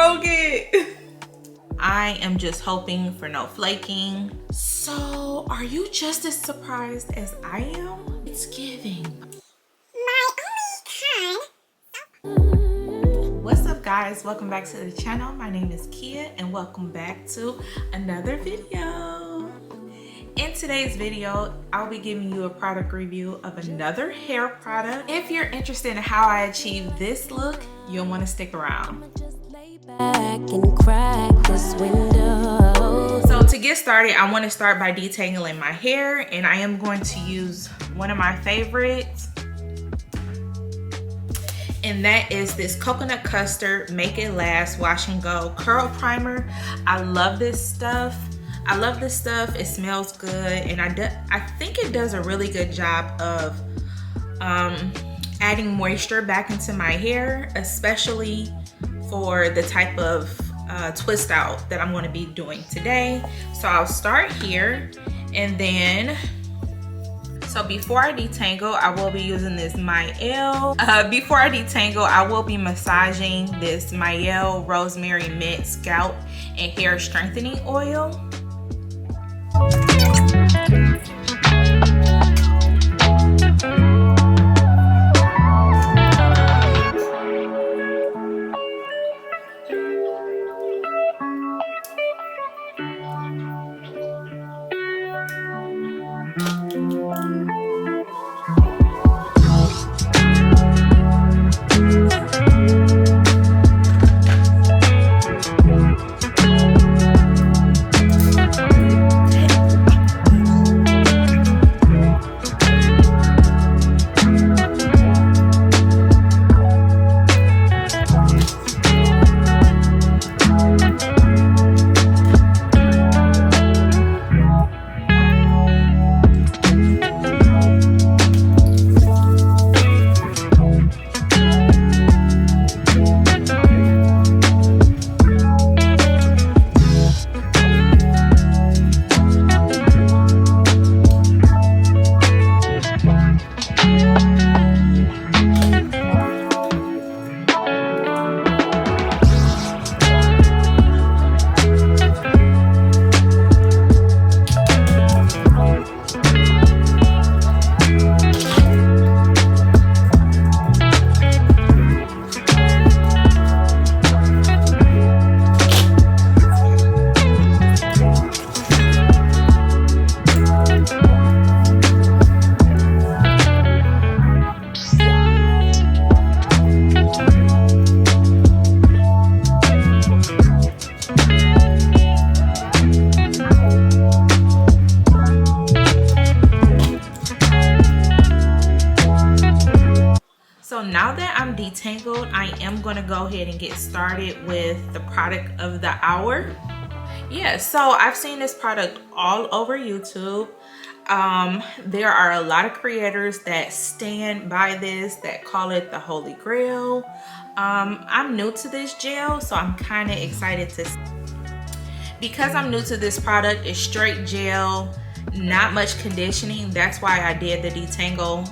broke it. I am just hoping for no flaking. So, are you just as surprised as I am? It's giving. What's up, guys? Welcome back to the channel. My name is Kia and welcome back to another video. In today's video, I'll be giving you a product review of another hair product. If you're interested in how I achieved this look, you'll want to stick around. So to get started, I want to start by detangling my hair, and I am going to use one of my favorites, and that is this Coconut Custard Make It Last Wash and Go Curl Primer. I love this stuff. It smells good, and I think it does a really good job of adding moisture back into my hair, especially for the type of twist out that I'm going to be doing today. So I'll start here, and then so before I detangle, I will be using this Mielle. Before I detangle, I will be massaging this Mielle Rosemary Mint Scalp and Hair Strengthening Oil. So now that I'm detangled, I am going to go ahead and get started with the product of the hour. Yeah, so I've seen this product all over YouTube. There are a lot of creators that stand by this, that call it the Holy Grail. I'm new to this gel, so I'm kind of excited to see. Because I'm new to this product, it's straight gel, not much conditioning. That's why I did the detangle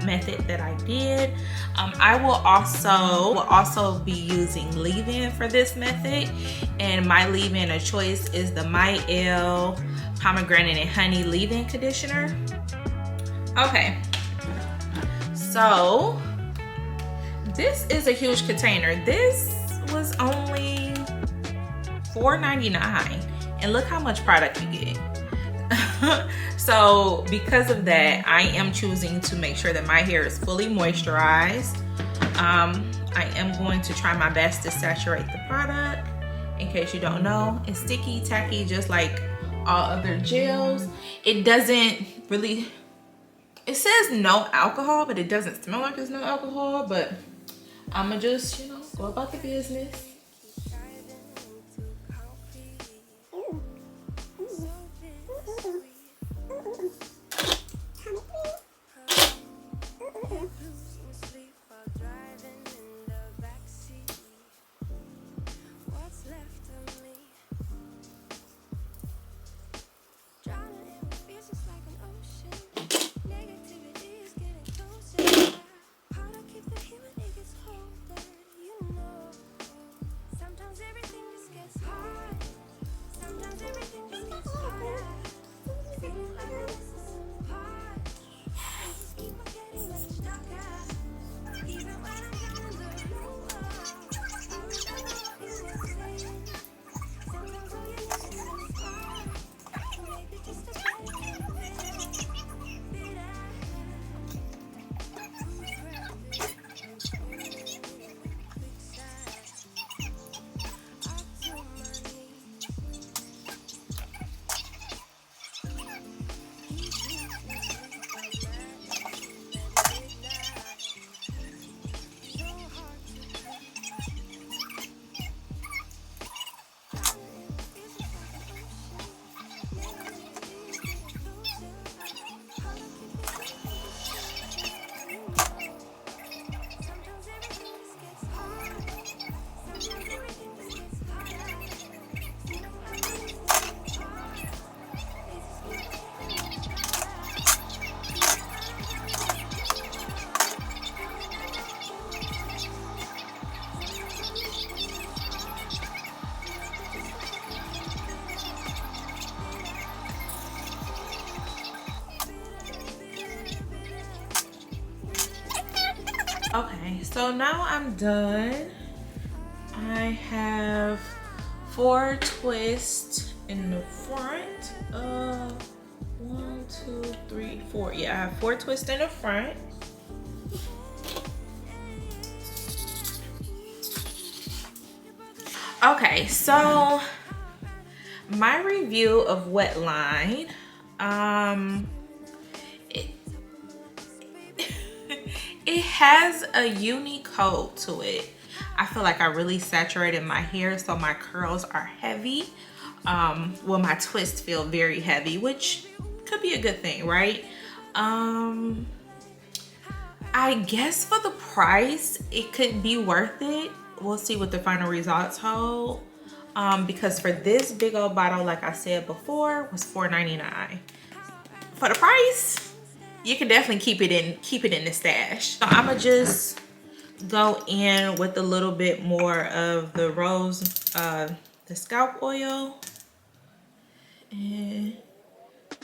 method that I did. I will also be using leave-in for this method, and my leave-in of choice is the Mielle Pomegranate and Honey leave-in conditioner. Okay, so this is a huge container. This was only $4.99, and look how much product you get. So because of that, I am choosing to make sure that my hair is fully moisturized. I am going to try my best to saturate the product. In case you don't know, it's sticky, tacky, just like all other gels. It doesn't really, it says no alcohol, but it doesn't smell like there's no alcohol. But I'ma just, you know, go about the business. So now I'm done. I have 4 twists in the front. 1, 2, 3, 4. Yeah, I have 4 twists in the front. Okay, so my review of Wetline, it has a unique coat to it. I feel like I really saturated my hair, so my curls are heavy. Well, my twists feel very heavy, which could be a good thing, right? I guess for the price, it could be worth it. We'll see what the final results hold. Because for this big old bottle, like I said before, was $4.99. For the price, you can definitely keep it in the stash. So I'ma just go in with a little bit more of the rose, the scalp oil, and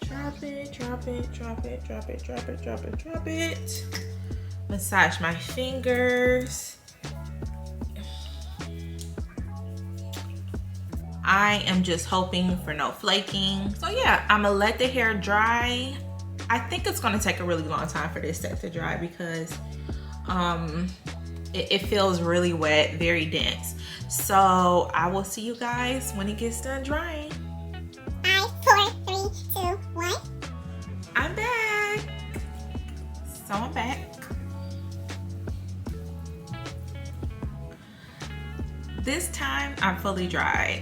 drop it, drop it, drop it, drop it, drop it, drop it, drop it. Massage my fingers. I am just hoping for no flaking. So yeah, I'm gonna let the hair dry. I think it's gonna take a really long time for this set to dry because it feels really wet, very dense. So I will see you guys when it gets done drying. 5, 4, 3, 2, 1. I'm back. So I'm back. This time I'm fully dried.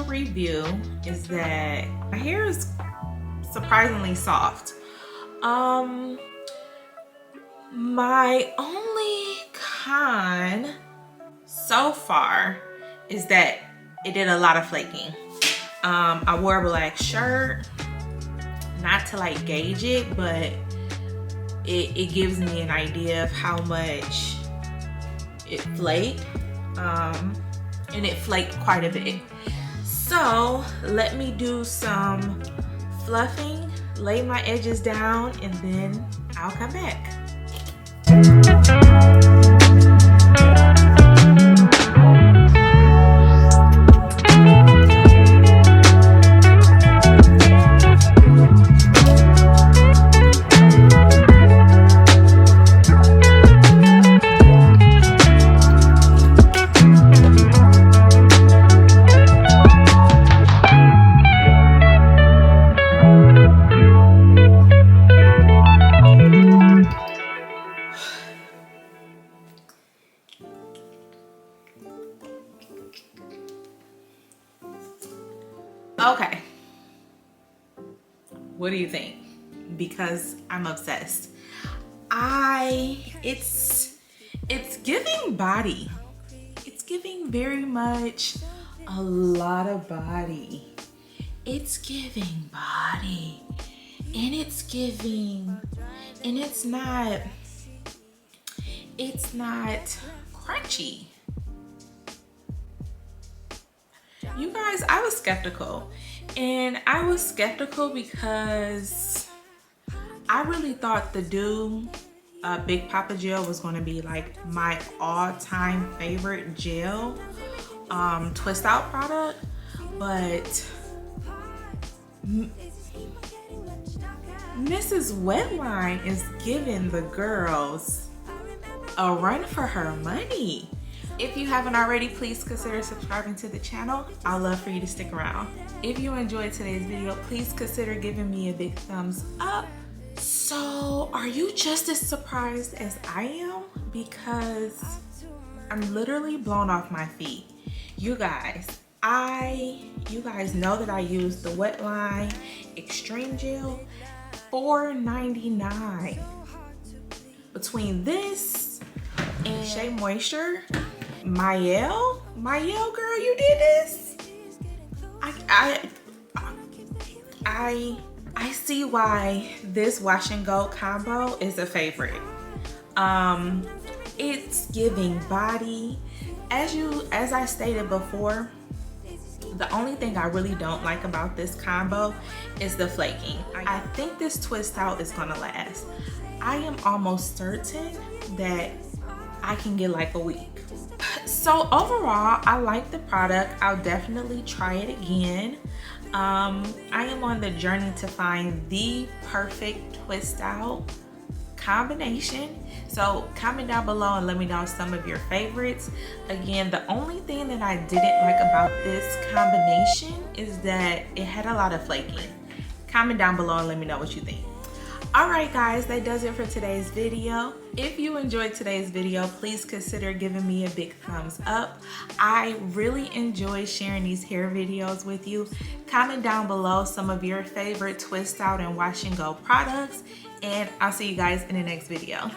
Review is that my hair is surprisingly soft. My only con so far is that it did a lot of flaking. I wore a black shirt, not to like gauge it, but it gives me an idea of how much it flaked. And it flaked quite a bit. So let me do some fluffing, lay my edges down, and then I'll come back. Okay, what do you think? Because I'm obsessed. It's giving body. It's giving very much a lot of body. It's giving body, and it's giving, and it's not crunchy. You guys, I was skeptical, and I was skeptical because I really thought the Big Papa gel was going to be like my all-time favorite gel twist out product, but Mrs. Wetline is giving the girls a run for her money. If you haven't already, please consider subscribing to the channel. I'd love for you to stick around. If you enjoyed today's video, please consider giving me a big thumbs up. So, are you just as surprised as I am? Because I'm literally blown off my feet. You guys know that I use the Wetline Xtreme Gel, $4.99. Between this and Shea Moisture, Mayel, girl, you did this. I see why this wash and go combo is a favorite. It's giving body. As I stated before, the only thing I really don't like about this combo is the flaking. I think this twist out is gonna last. I am almost certain that I can get like a week. So overall, I like the product. I'll definitely try it again. I am on the journey to find the perfect twist out combination. So comment down below and let me know some of your favorites. Again, the only thing that I didn't like about this combination is that it had a lot of flaking. Comment down below and let me know what you think. Alright guys, that does it for today's video. If you enjoyed today's video, please consider giving me a big thumbs up. I really enjoy sharing these hair videos with you. Comment down below some of your favorite twist out and wash and go products, and I'll see you guys in the next video.